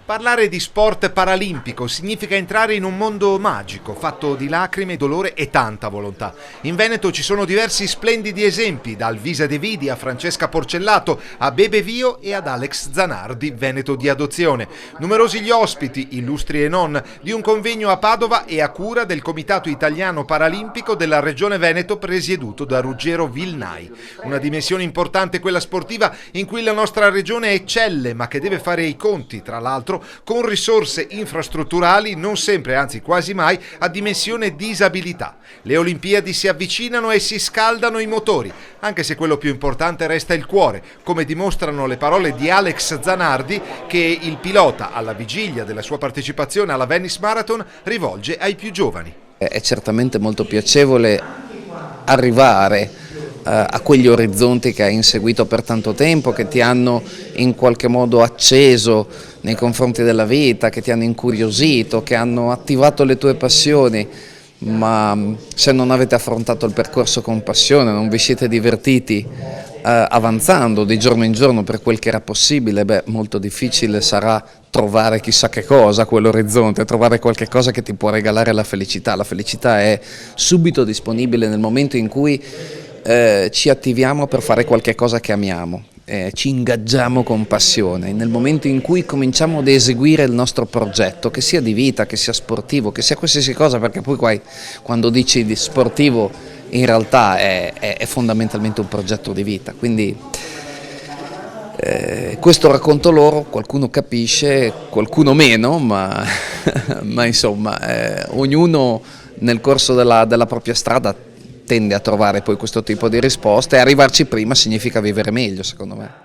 Parlare di sport paralimpico significa entrare in un mondo magico, fatto di lacrime, dolore e tanta volontà. In Veneto ci sono diversi splendidi esempi, da Alvisa De Vidi a Francesca Porcellato, a Bebe Vio e ad Alex Zanardi, veneto di adozione. Numerosi gli ospiti, illustri e non, di un convegno a Padova e a cura del Comitato Italiano Paralimpico della Regione Veneto presieduto da Ruggero Vilnai. Una dimensione importante quella sportiva in cui la nostra regione eccelle, ma che deve fare i conti, tra l'altro, con risorse infrastrutturali non sempre, anzi quasi mai, a dimensione disabilità. Le Olimpiadi si avvicinano e si scaldano i motori, anche se quello più importante resta il cuore, come dimostrano le parole di Alex Zanardi che il pilota, alla vigilia della sua partecipazione alla Venice Marathon, rivolge ai più giovani. È certamente molto piacevole arrivare a quegli orizzonti che hai inseguito per tanto tempo, che ti hanno in qualche modo acceso nei confronti della vita, che ti hanno incuriosito, che hanno attivato le tue passioni, ma se non avete affrontato il percorso con passione, non vi siete divertiti avanzando di giorno in giorno per quel che era possibile, molto difficile sarà trovare chissà che cosa a quell'orizzonte, trovare qualche cosa che ti può regalare la felicità. La felicità è subito disponibile nel momento in cui ci attiviamo per fare qualche cosa che amiamo, ci ingaggiamo con passione, nel momento in cui cominciamo ad eseguire il nostro progetto, che sia di vita, che sia sportivo, che sia qualsiasi cosa, perché poi quando dici di sportivo in realtà è fondamentalmente un progetto di vita, quindi questo racconto loro, qualcuno capisce, qualcuno meno, ma insomma ognuno nel corso della propria strada tende a trovare poi questo tipo di risposte, e arrivarci prima significa vivere meglio, secondo me.